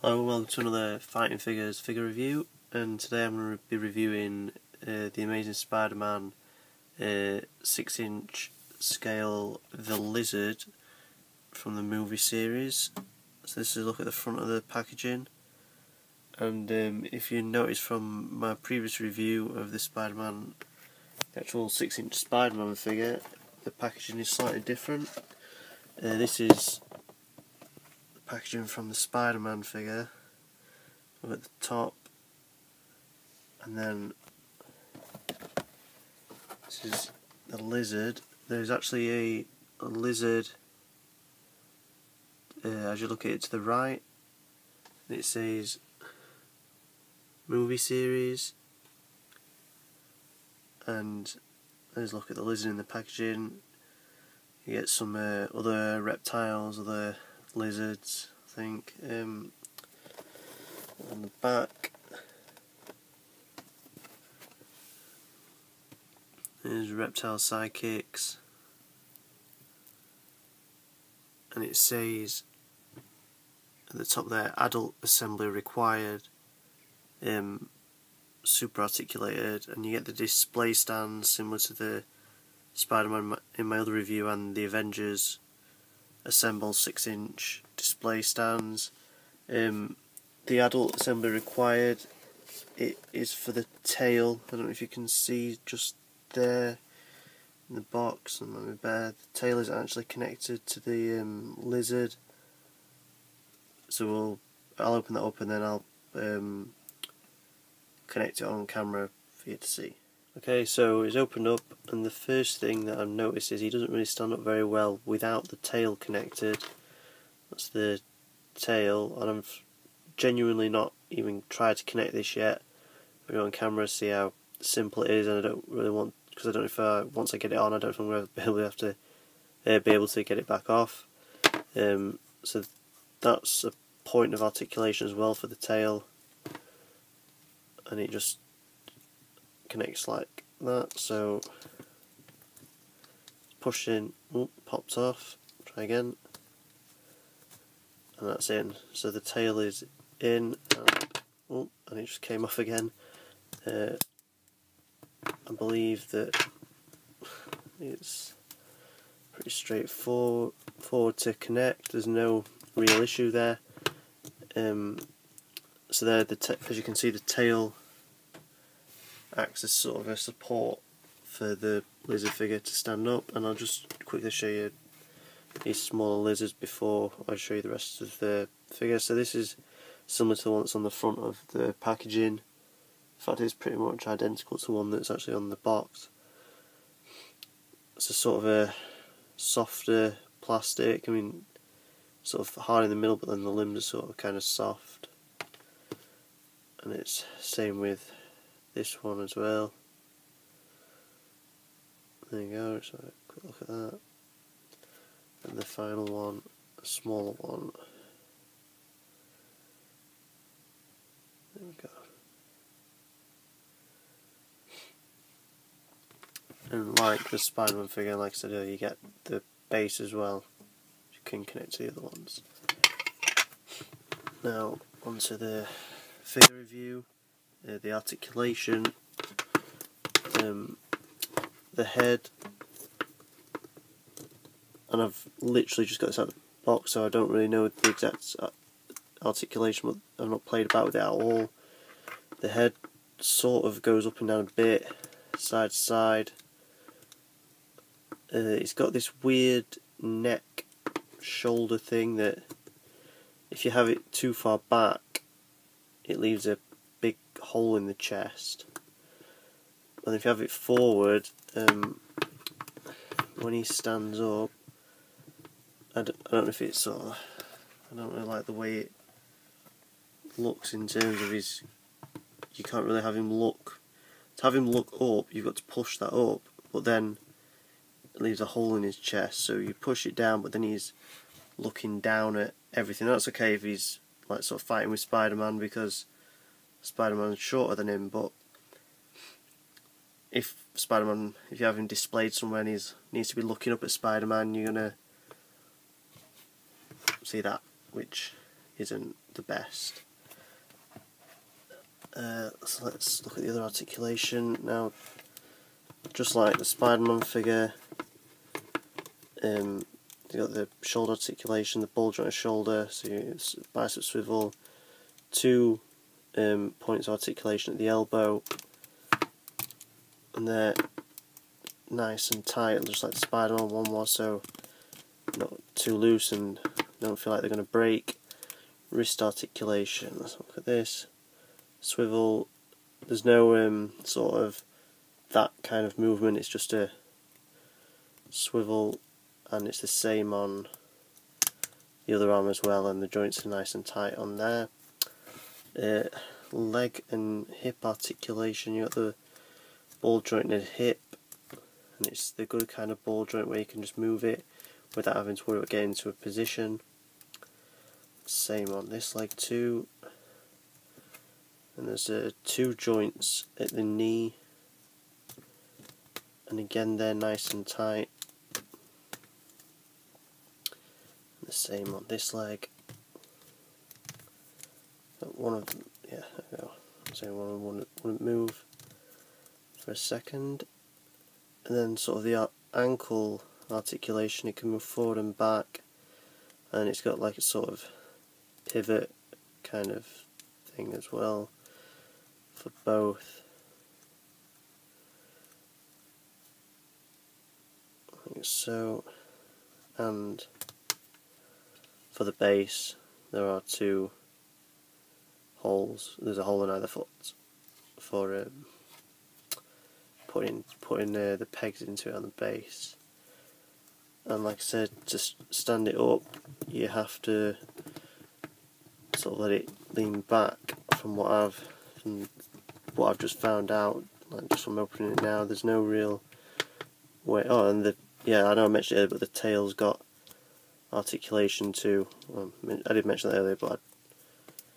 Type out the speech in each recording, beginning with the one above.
Hello and welcome to another Fighting Figures figure review, and today I'm going to be reviewing the Amazing Spider-Man 6-inch scale The Lizard from the movie series. So this is a look at the front of the packaging, and if you notice from my previous review of the Spider-Man, the actual 6-inch Spider-Man figure, the packaging is slightly different. This is packaging from the Spider-Man figure. Look at the top, and then this is the lizard. There's actually a lizard as you look at it to the right, and it says movie series, and let's look at the lizard in the packaging. You get some other reptiles, other lizards, I think. On the back there's reptile sidekicks, and it says at the top there, adult assembly required, super articulated, and you get the display stands similar to the Spider-Man in my other review and the Avengers assemble 6-inch display stands. The adult assembly required, it is for the tail. I don't know if you can see just there in the box, and maybe better, the tail is actually connected to the lizard. So I'll open that up and then I'll connect it on camera for you to see. Okay, so it's opened up, and the first thing that I've noticed is he doesn't really stand up very well without the tail connected. That's the tail, and I've genuinely not even tried to connect this yet. I'll go on camera, see how simple it is, and I don't really want, because I don't know if once I get it on, I don't know if I'm going to be able to get it back off. So that's a point of articulation as well for the tail, and it just connects like that. So push in, popped off, try again, and that's in. So the tail is in, and it just came off again. I believe that it's pretty straightforward to connect. There's no real issue there. So there, as you can see, the tail acts as sort of a support for the lizard figure to stand up, and I'll just quickly show you these smaller lizards before I show you the rest of the figure. So this is similar to the one that's on the front of the packaging. In fact, it's pretty much identical to one that's actually on the box. It's a sort of a softer plastic, I mean, sort of hard in the middle, but then the limbs are sort of kind of soft. And it's same with this one as well. There you go, so a quick look at that. And the final one, a smaller one. There we go. And like the Spider-Man figure, like I said earlier, you get the base as well. You can connect to the other ones. Now, onto the figure review. The articulation, the head, and I've literally just got this out of the box, so I don't really know the exact articulation, but I've not played about with it at all. The head sort of goes up and down a bit, side to side. It's got this weird neck shoulder thing that if you have it too far back, it leaves a big hole in the chest. And if you have it forward, when he stands up, I don't know if it's sort of, I don't really like the way it looks in terms of his, you can't really have him look, to have him look up you've got to push that up, but then it leaves a hole in his chest, so you push it down, but then he's looking down at everything. That's okay if he's like sort of fighting with Spider-Man, because Spider-Man's shorter than him, but if you have him displayed somewhere and he needs to be looking up at Spider-Man, you're going to see that, which isn't the best. So let's look at the other articulation now. Just like the Spider-Man figure, you've got the shoulder articulation, the ball joint of shoulder, so it's bicep swivel, 2 points of articulation at the elbow, and they're nice and tight, just like the Spider-Man one was, so not too loose and don't feel like they're going to break. Wrist articulation, let's look at this. Swivel, there's no sort of that kind of movement, it's just a swivel, and it's the same on the other arm as well, and the joints are nice and tight on there. Leg and hip articulation, you got the ball jointed hip, and it's the good kind of ball joint where you can just move it without having to worry about getting into a position. Same on this leg too. And there's 2 joints at the knee, and again they're nice and tight. And the same on this leg. One of them, yeah, there we go. So one of them wouldn't move for a second. And then sort of the ankle articulation, it can move forward and back, and it's got like a sort of pivot kind of thing as well for both. I think so. And for the base there are 2 holes. There's a hole in either foot for putting the pegs into it on the base. And like I said, to stand it up you have to sort of let it lean back. From what I've just found out, like just from opening it now, there's no real way. Oh, and I know I mentioned it, but the tail's got articulation too. I did mention that earlier, but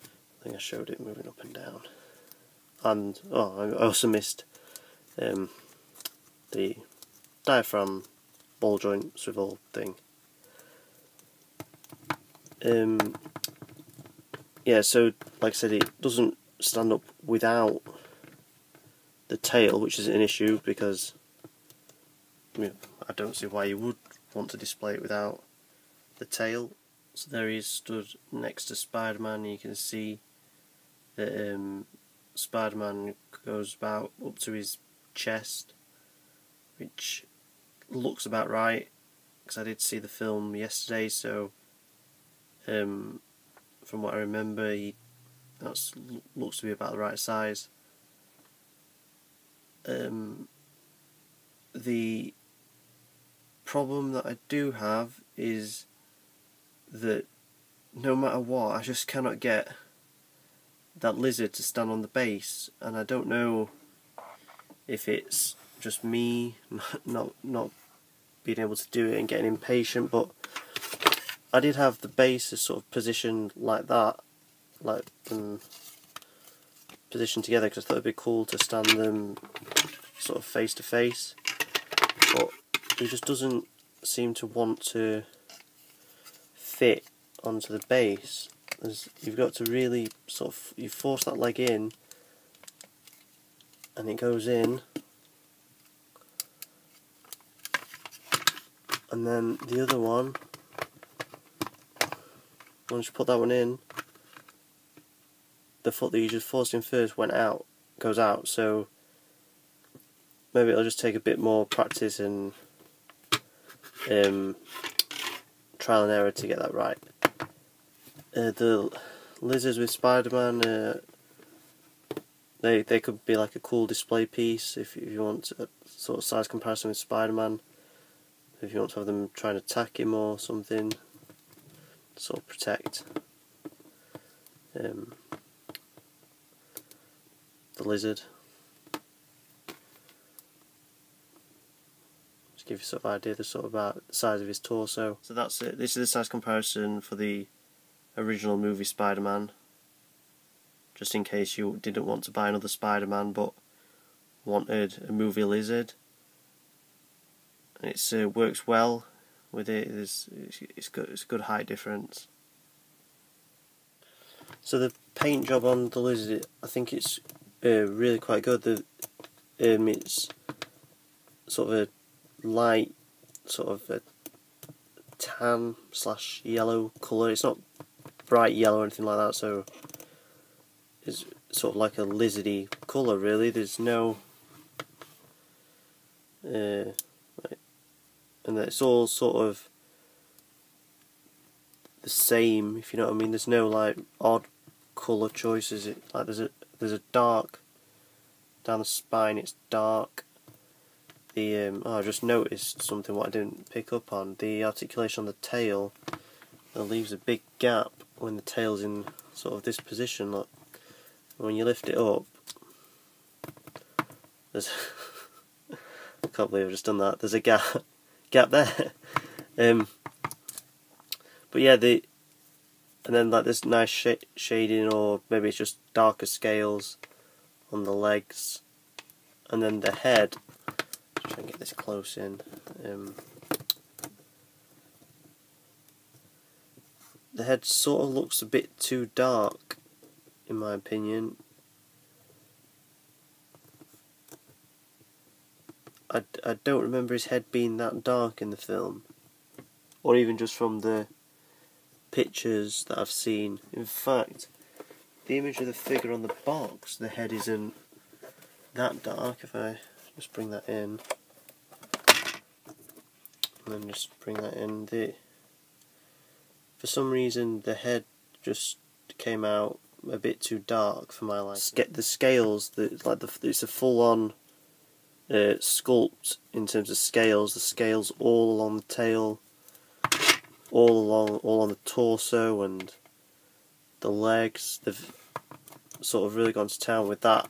I think I showed it moving up and down. And I also missed the diaphragm ball joint swivel thing. Yeah, so like I said, it doesn't stand up without the tail, which is an issue because I don't see why you would want to display it without the tail. So there he is stood next to Spider-Man. You can see that Spider-Man goes about up to his chest, which looks about right because I did see the film yesterday, so from what I remember that looks to be about the right size. The problem that I do have is that no matter what, I just cannot get that lizard to stand on the base, and I don't know if it's just me not being able to do it and getting impatient, but I did have the bases sort of positioned like that, like positioned together, because I thought it'd be cool to stand them sort of face to face, but he just doesn't seem to want to fit onto the base. You've got to really sort of, you force that leg in and it goes in, and then the other one, once you put that one in, the foot that you just forced in first goes out, so maybe it'll just take a bit more practice and trial and error to get that right. The lizards with Spider-Man, they could be like a cool display piece if you want a sort of size comparison with Spider-Man, if you want to have them trying to attack him or something, sort of protect the lizard. Just give you sort of idea about the size of his torso. So that's it. This is the size comparison for the original movie Spider-Man, just in case you didn't want to buy another Spider-Man but wanted a movie lizard. And it works well with it. It's got a good height difference. So the paint job on the lizard, I think it's really quite good. It's sort of a light, sort of a tan / yellow colour. It's not bright yellow or anything like that, so it's sort of like a lizardy colour really. There's no and it's all sort of the same, if you know what I mean. There's no like odd colour choices. Like there's a dark down the spine. It's dark. I just noticed something what I didn't pick up on. The articulation on the tail, it leaves a big gap when the tail's in sort of this position. Look, when you lift it up, there's I can't believe I've just done that. There's a gap there. But yeah, and then like this nice shading, or maybe it's just darker scales on the legs, and then the head. Try and get this close in. The head sort of looks a bit too dark, in my opinion. I don't remember his head being that dark in the film, or even just from the pictures that I've seen. In fact, the image of the figure on the box, the head isn't that dark. If I just bring that in, and then just bring that in, for some reason the head just came out a bit too dark for my liking. The scales, it's a full-on sculpt in terms of scales. The scales all along the tail, all on the torso and the legs. They've sort of really gone to town with that,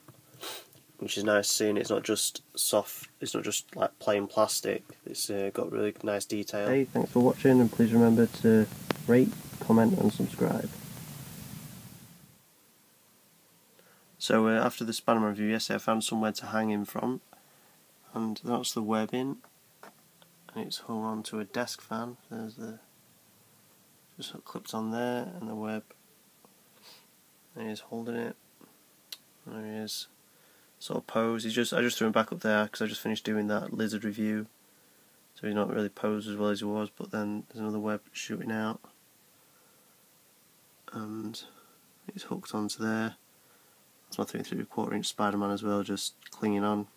which is nice seeing. It's not just soft, it's not just like plain plastic. It's got really nice detail. Hey, thanks for watching, and please remember to rate, comment and subscribe. So after the Spider-Man review yesterday, I found somewhere to hang him from, and that's the webbing, and it's hung onto a desk fan. There's just clipped on there, and the web, and he's holding it. There he is, sort of pose. I just threw him back up there because I just finished doing that lizard review, so he's not really posed as well as he was. But then there's another web shooting out, and he's hooked onto there. That's my 3 3/4 inch Spider-Man as well, just clinging on.